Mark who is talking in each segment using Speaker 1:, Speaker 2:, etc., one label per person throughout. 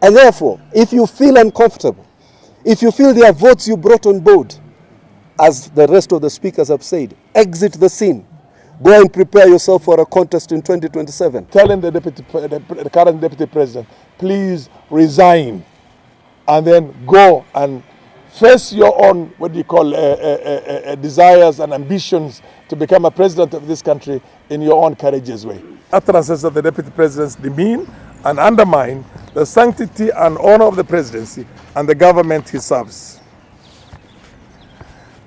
Speaker 1: And therefore, if you feel uncomfortable, if you feel there are votes you brought on board, as the rest of the speakers have said, exit the scene. Go and prepare yourself for a contest in 2027.
Speaker 2: Telling the current deputy president, please resign and then go and face your own, desires and ambitions to become a president of this country in your own courageous way. Utterances of the deputy presidents demean and undermine the sanctity and honor of the presidency and the government he serves.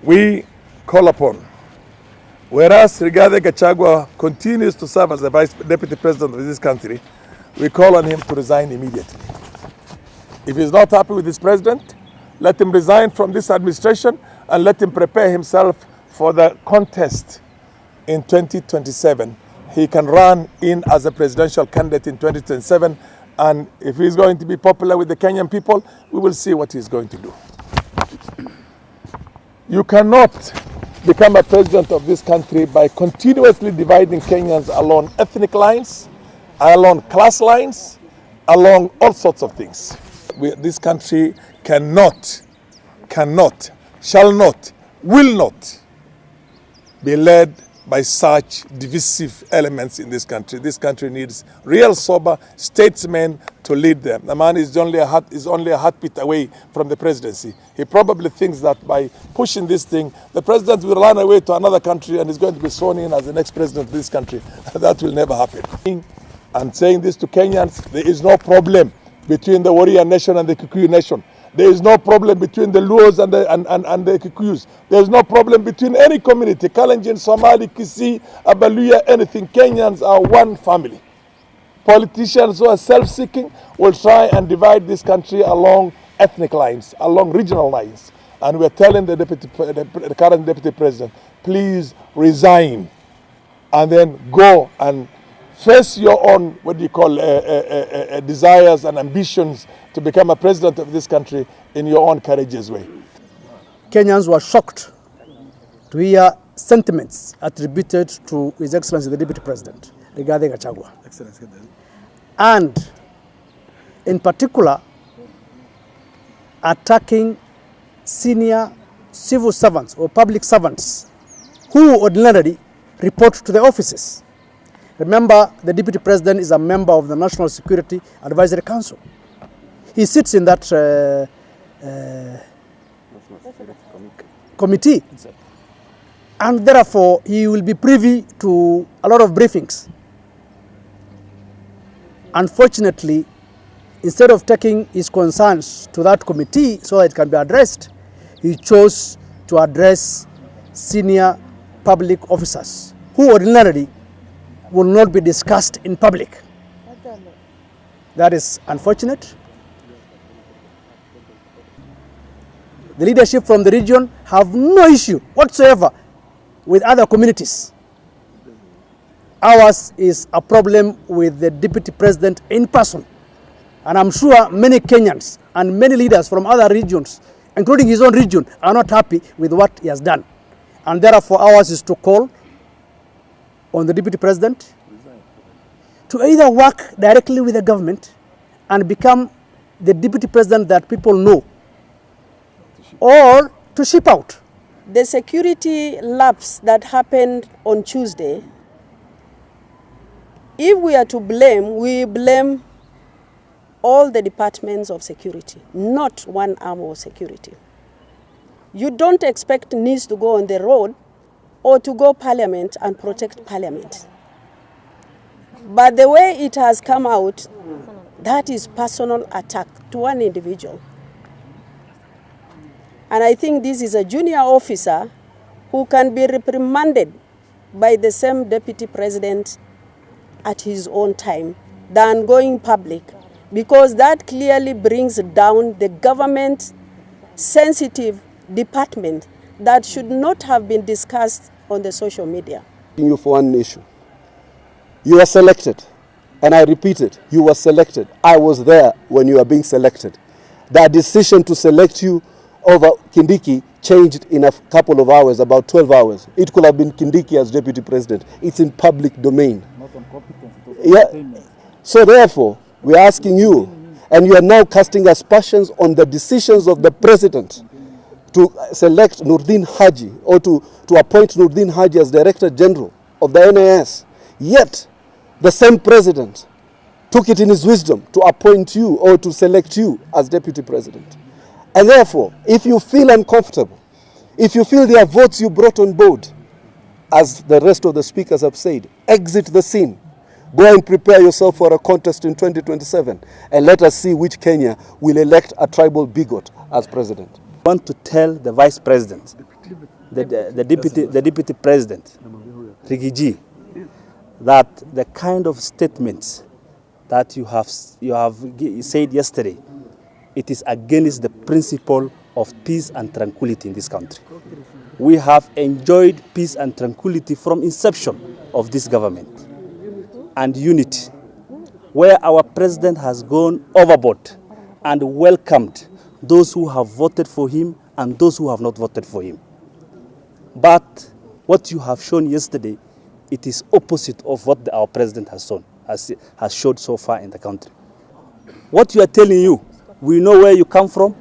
Speaker 2: We call upon, whereas Rigathi Gachagua continues to serve as the deputy president of this country, we call on him to resign immediately. If he's not happy with his president, let him resign from this administration and let him prepare himself for the contest in 2027. He can run in as a presidential candidate in 2027, and if he's going to be popular with the Kenyan people, we will see what he's going to do. You cannot become a president of this country by continuously dividing Kenyans along ethnic lines, along class lines, along all sorts of things. This country cannot, shall not, will not be led by such divisive elements in this country. This country needs real sober statesmen to lead them. The man is only a heartbeat away from the presidency. He probably thinks that by pushing this thing, the president will run away to another country and is going to be sworn in as the next president of this country. That will never happen. And saying this to Kenyans, there is no problem between the Warrior nation and the Kikuyu nation. There is no problem between the Luos and the Kikuyus. There is no problem between any community, Kalenjin, Somali, Kisii, Abaluya, anything. Kenyans are one family. Politicians who are self-seeking will try and divide this country along ethnic lines, along regional lines. And we're telling the current deputy president, please resign and then go and face your own, desires and ambitions to become a president of this country in your own courageous way.
Speaker 3: Kenyans were shocked to hear sentiments attributed to His Excellency the Deputy President, Rigathi Gachagua. And in particular, attacking senior civil servants or public servants who ordinarily report to the offices. Remember, the Deputy President is a member of the National Security Advisory Council. He sits in that committee, and therefore he will be privy to a lot of briefings. Unfortunately, instead of taking his concerns to that committee so that it can be addressed, he chose to address senior public officers who ordinarily will not be discussed in public. That is unfortunate. The leadership from the region have no issue whatsoever with other communities. Ours is a problem with the Deputy President in person. And I'm sure many Kenyans and many leaders from other regions, including his own region, are not happy with what he has done. And therefore ours is to call on the Deputy President to either work directly with the government and become the Deputy President that people know, or to ship out.
Speaker 4: The security lapse that happened on Tuesday, if we are to blame, we blame all the departments of security, not one arm of security. You don't expect NIS to go on the road or to go Parliament and protect Parliament. But the way it has come out, that is personal attack to one individual. And I think this is a junior officer who can be reprimanded by the same Deputy President at his own time than going public, because that clearly brings down the government-sensitive department that should not have been discussed on the social media.
Speaker 1: You for one issue. You were selected, and I repeat it, you were selected. I was there when you were being selected. The decision to select you over Kindiki changed in a couple of hours, about 12 hours. It could have been Kindiki as Deputy President. It's in public domain. Not on competence. Yeah. So therefore, we're asking you, And you are now casting aspersions on the decisions of the president to select Nurdin Haji or to appoint Nurdin Haji as Director General of the NIS. Yet, the same president took it in his wisdom to appoint you or to select you as Deputy President. And therefore, if you feel uncomfortable, if you feel there are votes you brought on board, as the rest of the speakers have said, exit the scene. Go and prepare yourself for a contest in 2027 and let us see which Kenya will elect a tribal bigot as president.
Speaker 3: I want to tell the Vice President, the Deputy President, Rigiji, that the kind of statements that you have said yesterday, it is against the principle of peace and tranquility in this country. We have enjoyed peace and tranquility from inception of this government and unity, where our president has gone overboard and welcomed those who have voted for him and those who have not voted for him. But what you have shown yesterday, it is opposite of what our president has showed so far in the country. What you are telling you, we know where you come from,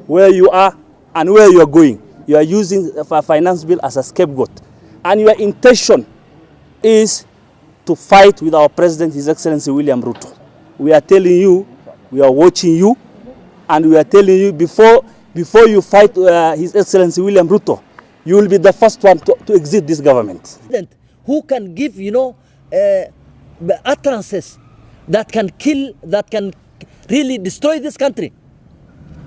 Speaker 3: where you are, and where you are going. You are using a finance bill as a scapegoat. And your intention is to fight with our president, His Excellency William Ruto. We are telling you, we are watching you, and we are telling you before you fight His Excellency William Ruto, you will be the first one to exit this government.
Speaker 5: Who can give, utterances that can kill, that can really destroy this country.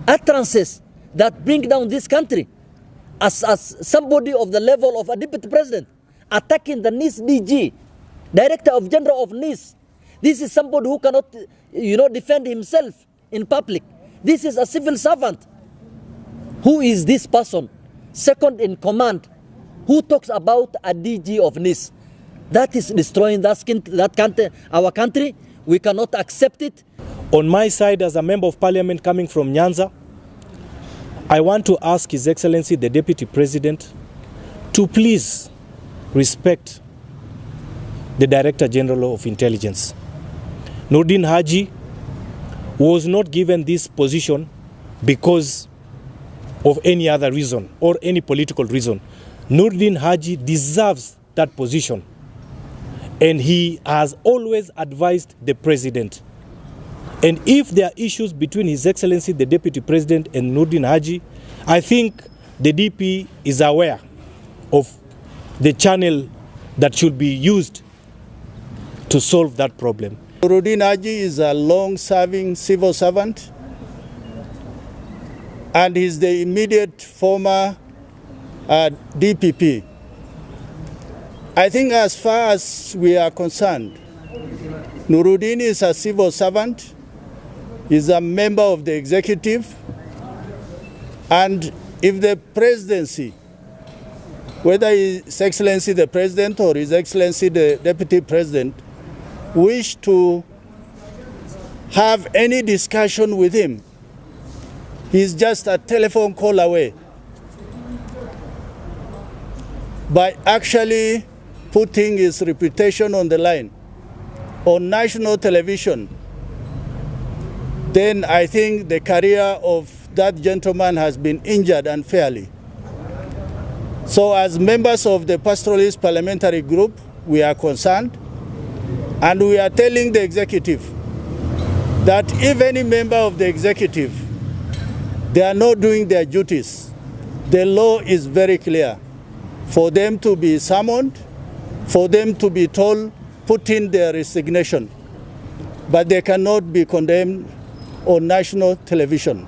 Speaker 5: Utterances that bring down this country. As somebody of the level of a deputy president, attacking the NIS DG, Director of General of NIS. This is somebody who cannot, defend himself in public. This is a civil servant. Who is this person? Second in command. Who talks about a DG of NIS? That is destroying that country, our country. We cannot accept it.
Speaker 6: On my side, as a member of parliament coming from Nyanza, I want to ask His Excellency the Deputy President to please respect the Director General of Intelligence. Nurdin Haji was not given this position because of any other reason or any political reason. Nurdin Haji deserves that position, and he has always advised the President. And if there are issues between His Excellency the Deputy President and Nurdin Haji, I think the DP is aware of the channel that should be used to solve that problem.
Speaker 7: Nurdin Haji is a long-serving civil servant, and he's the immediate former DPP. I think as far as we are concerned, Nurdin is a civil servant, is a member of the executive, and if the presidency, whether His Excellency the President or His Excellency the Deputy President, wish to have any discussion with him, he's just a telephone call away. By actually putting his reputation on the line on national television, then I think the career of that gentleman has been injured unfairly. So as members of the Pastoralist Parliamentary Group, we are concerned, and we are telling the executive that if any member of the executive, they are not doing their duties, the law is very clear for them to be summoned, for them to be told, put in their resignation, but they cannot be condemned on national television.